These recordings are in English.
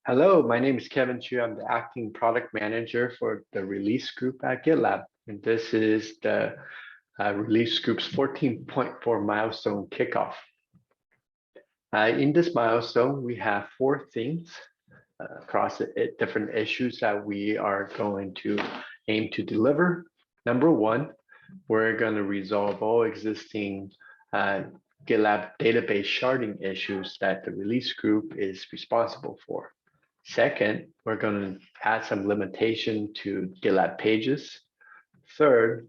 Hello, my name is Kevin Chu. I'm the acting product manager for the release group at GitLab. And this is the release group's 14.4 milestone kickoff. In this milestone, we have four themes across different issues that we are going to aim to deliver. Number one, we're going to resolve all existing GitLab database sharding issues that the release group is responsible for. Second, we're going to add some limitation to GitLab pages. Third,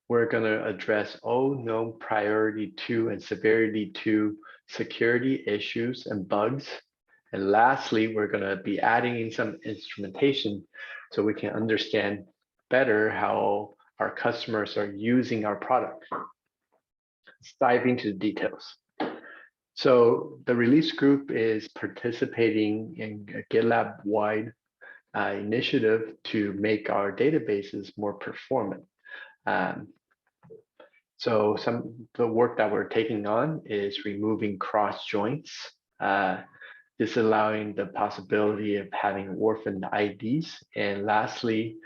we're going to address all known priority 2 and severity 2 security issues and bugs. And lastly, we're going to be adding in some instrumentation so we can understand better how our customers are using our product. Let's dive into the details. So the release group is participating in a GitLab-wide initiative to make our databases more performant. So some of the work that we're taking on is removing cross joints, disallowing the possibility of having orphaned IDs, and lastly,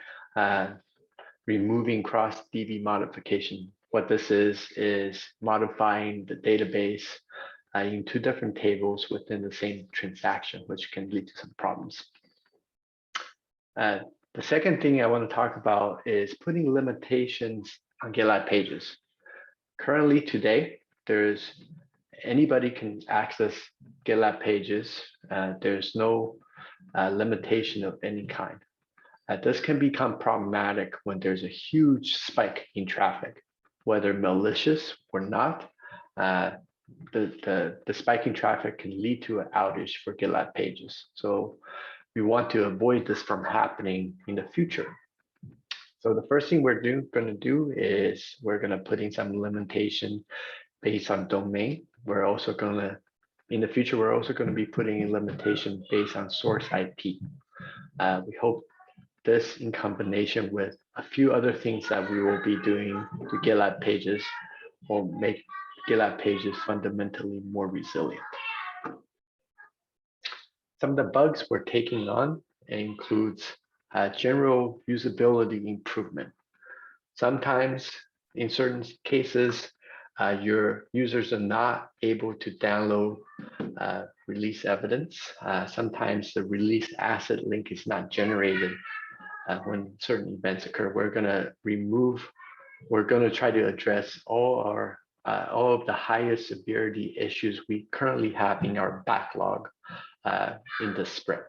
removing cross DB modification. What this is modifying the database in two different tables within the same transaction, which can lead to some problems. The second thing I want to talk about is putting limitations on GitLab pages. Currently today, anybody can access GitLab pages. There's no limitation of any kind. This can become problematic when there's a huge spike in traffic, whether malicious or not. The spike in traffic can lead to an outage for GitLab pages. So we want to avoid this from happening in the future. So the first thing we're going to do is we're going to put in some limitation based on domain. We're also going to, in the future, we're also going to be putting in limitation based on source IP. We hope this in combination with a few other things that we will be doing to GitLab pages will make GitLab pages fundamentally more resilient. Some of the bugs we're taking on includes general usability improvement. Sometimes, in certain cases, your users are not able to download release evidence. Sometimes the release asset link is not generated when certain events occur. We're going to try to address all of the highest severity issues we currently have in our backlog in the sprint.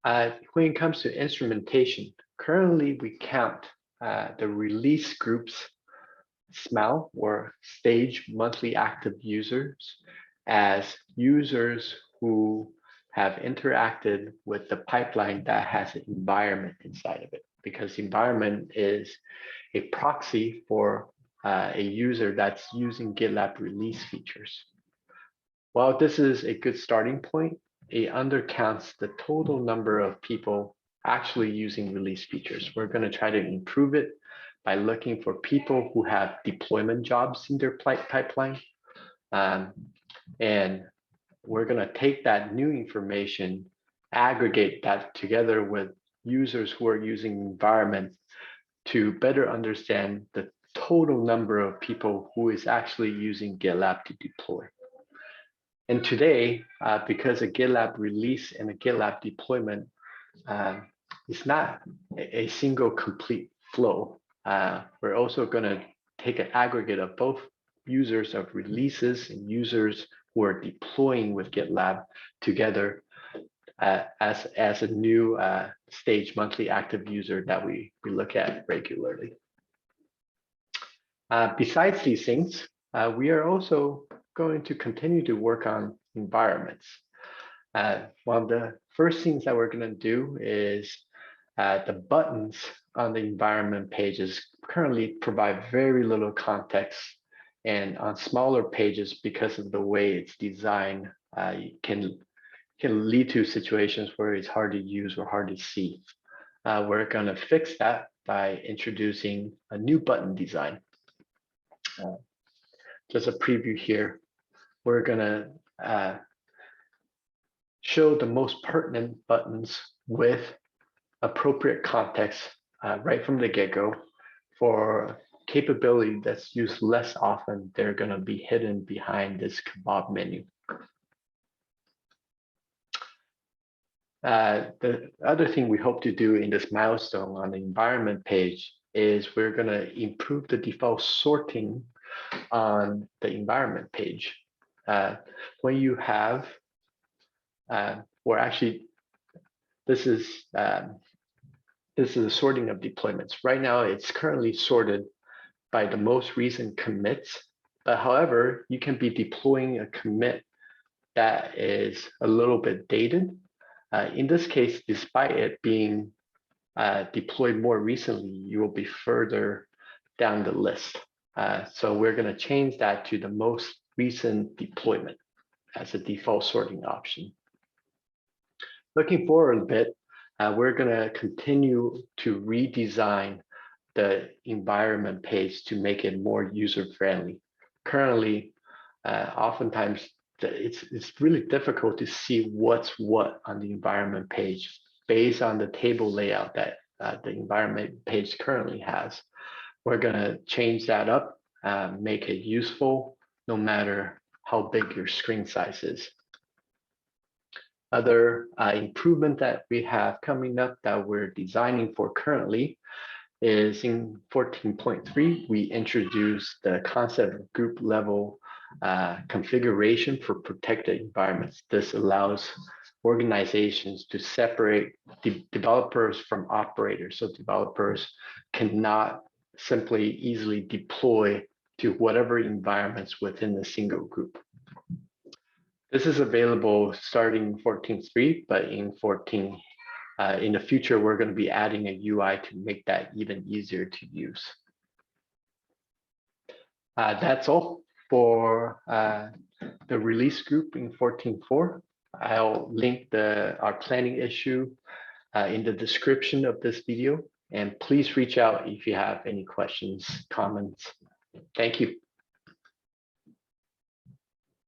When it comes to instrumentation, currently we count the release group's SMAL or stage monthly active users as users who have interacted with the pipeline that has an environment inside of it, because environment is a proxy for a user that's using GitLab release features. While this is a good starting point, it undercounts the total number of people actually using release features. We're going to try to improve it by looking for people who have deployment jobs in their pipeline. And we're going to take that new information, aggregate that together with users who are using environment to better understand the total number of people who is actually using GitLab to deploy. And today, because a GitLab release and a GitLab deployment is not a single complete flow, we're also going to take an aggregate of both users of releases and users who are deploying with GitLab together as a new stage monthly active user that we look at regularly. Besides these things, we are also going to continue to work on environments. One of the first things that we're going to do is the buttons on the environment pages currently provide very little context, and on smaller pages, because of the way it's designed, can lead to situations where it's hard to use or hard to see. We're going to fix that by introducing a new button design. Just a preview here. We're going to show the most pertinent buttons with appropriate context right from the get-go. For capability that's used less often, they're going to be hidden behind this kebab menu. The other thing we hope to do in this milestone on the environment page is we're going to improve the default sorting on the environment page. When you have, or actually, this is a sorting of deployments. Right now, it's currently sorted by the most recent commits, but however, you can be deploying a commit that is a little bit dated. In this case, despite it being deployed more recently, you will be further down the list. So we're going to change that to the most recent deployment as a default sorting option. Looking forward a bit, we're going to continue to redesign the environment page to make it more user-friendly. Currently, oftentimes, it's really difficult to see what's what on the environment page based on the table layout that the environment page currently has. We're going to change that up, make it useful no matter how big your screen size is. Other improvement that we have coming up that we're designing for currently is in 14.3, we introduced the concept of group level configuration for protected environments. This allows organizations to separate developers from operators, so developers cannot simply easily deploy to whatever environments within a single group. This is available starting 14.3, but in 14, in the future, we're going to be adding a UI to make that even easier to use. That's all for the release group in 14.4. I'll link our planning issue in the description of this video, and please reach out if you have any questions, comments. Thank you.